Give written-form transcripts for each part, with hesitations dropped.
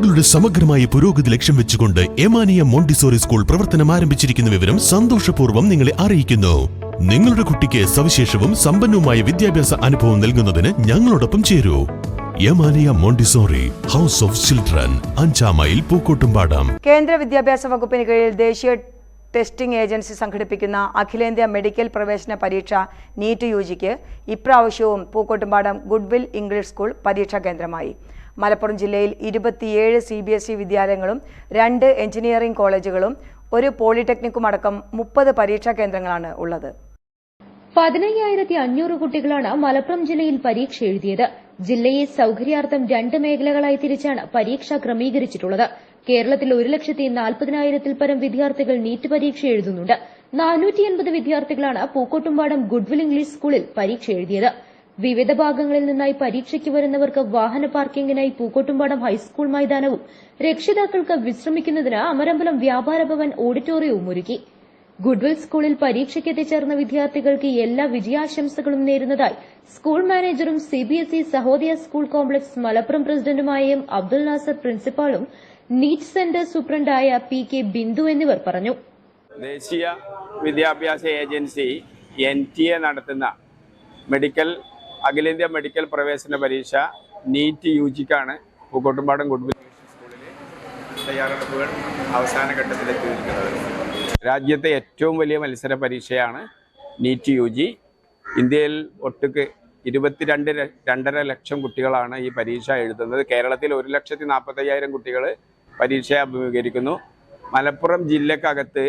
കുട്ടികളുടെ സമഗ്രമായ പുരോഗതി ലക്ഷ്യം വെച്ചുകൊണ്ട് എമാനിയ മോണ്ടിസോറി സ്കൂൾ പ്രവർത്തനം ആരംഭിച്ചിരിക്കുന്ന വിവരം സന്തോഷപൂർവ്വം നിങ്ങളെ അറിയിക്കുന്നു. നിങ്ങളുടെ കുട്ടിക്ക് സവിശേഷവും സമ്പന്നവുമായ വിദ്യാഭ്യാസ അനുഭവം നൽകുന്നതിന് ഞങ്ങളോടൊപ്പം ചേരൂ. എമാനിയ Montessori house of children, 5 mile Pookkottumpadam. കേന്ദ്ര വിദ്യാഭ്യാസ വകുപ്പിന് കീഴിൽ ദേശീയ ടെസ്റ്റിംഗ് ഏജൻസി സംഘടിപ്പിക്കുന്ന അഖിലേന്ത്യാ മെഡിക്കൽ പ്രവേശന പരീക്ഷ നീറ്റ് യുജിക്ക് ഇപ്രാവശ്യവും പൂക്കോട്ടുംപാടം ഗുഡ്വിൽ ഇംഗ്ലീഷ് സ്കൂൾ പരീക്ഷാ കേന്ദ്രമായി. മലപ്പുറം ജില്ലയിൽ 27 CBSE വിദ്യാലയങ്ങളും 2 എഞ്ചിനീയറിംഗ് കോളേജുകളും 1 പോളിടെക്നിക്കും അടക്കം 30 പരീക്ഷാ കേന്ദ്രങ്ങളാണ് ഉള്ളത്. 15,500 കുട്ടികളാണ് മലപ്പുറം ജില്ലയിൽ പരീക്ഷ എഴുതിയത്. ജില്ലയെ സൌകര്യാർത്ഥം 2 മേഖലകളായി തിരിച്ചാണ് പരീക്ഷ ക്രമീകരിച്ചിട്ടുള്ളത്. കേരളത്തിൽ 1,40,000-ൽ പരം വിദ്യാർത്ഥികൾ നീറ്റ് പരീക്ഷ എഴുതുന്നുണ്ട്. 480 വിദ്യാർത്ഥികളാണ് പൂക്കോട്ടുംപാടം ഗുഡ്വിൽ ഇംഗ്ലീഷ് സ്കൂളിൽ പരീക്ഷ എഴുതിയത്. വിവിധ ഭാഗങ്ങളിൽ നിന്നായി പരീക്ഷയ്ക്ക് വരുന്നവർക്ക് വാഹന പാർക്കിംഗിനായി പൂക്കോട്ടുംപാടം ഹൈസ്കൂൾ മൈതാനവും രക്ഷിതാക്കൾക്ക് വിശ്രമിക്കുന്നതിന് അമരമ്പലം വ്യാപാര ഭവൻ ഓഡിറ്റോറിയവും ഒരുക്കി. ഗുഡ്വിൽ സ്കൂളിൽ പരീക്ഷയ്ക്ക് എത്തിച്ചേർന്ന വിദ്യാർത്ഥികൾക്ക് എല്ലാ വിജയാശംസകളും നേരുന്നതായി സ്കൂൾ മാനേജറും CBSE Sahodaya school complex Malappuram പ്രസിഡന്റുമായ M. അബ്ദുൽ നാസർ പ്രിൻസിപ്പാളും നീറ്റ് സെന്റർ സൂപ്രണ്ടായ PK ബിന്ദു എന്നിവർ പറഞ്ഞു. ദേശീയ വിദ്യാഭ്യാസ ഏജൻസി NTA നടത്തുന്ന അഖിലേന്ത്യാ മെഡിക്കൽ പ്രവേശന പരീക്ഷ നീറ്റ് യുജിക്കാണ് പൂക്കോട്ടുംപാടം ഗുഡ്വിൽ സ്കൂളിലെ തയ്യാറെടുപ്പുകൾ അവസാന ഘട്ടത്തിലെത്തിയിരിക്കുന്നത്. രാജ്യത്തെ ഏറ്റവും വലിയ മത്സര പരീക്ഷയാണ് നീറ്റ് യുജി. ഇന്ത്യയിൽ ഒട്ടുക്ക് 22.5 ലക്ഷം കുട്ടികളാണ് ഈ പരീക്ഷ എഴുതുന്നത്. കേരളത്തിൽ 1,40,000 കുട്ടികൾ പരീക്ഷയെ അഭിമുഖീകരിക്കുന്നു. മലപ്പുറം ജില്ലക്കകത്ത്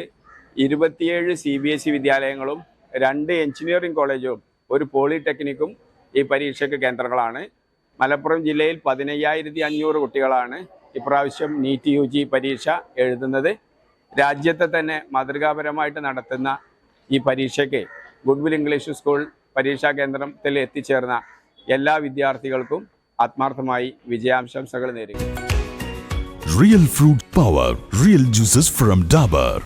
27 CBSE വിദ്യാലയങ്ങളും 2 എഞ്ചിനീയറിംഗ് കോളേജും 1 പോളിടെക്നിക്കും ഈ പരീക്ഷയ്ക്ക് കേന്ദ്രങ്ങളാണ്. മലപ്പുറം ജില്ലയിൽ 15,500 കുട്ടികളാണ് ഇപ്രാവശ്യം നീറ്റ് യുജി പരീക്ഷ എഴുതുന്നത്. രാജ്യത്തെ തന്നെ മാതൃകാപരമായിട്ട് നടത്തുന്ന ഈ പരീക്ഷയ്ക്ക് ഗുഡ്വിൽ ഇംഗ്ലീഷ് സ്കൂൾ പരീക്ഷാ കേന്ദ്രത്തിൽ എത്തിച്ചേർന്ന എല്ലാ വിദ്യാർത്ഥികൾക്കും ആത്മാർത്ഥമായി വിജയാശംസകൾ നേരുന്നു. Real fruit power, real juices from Dabur.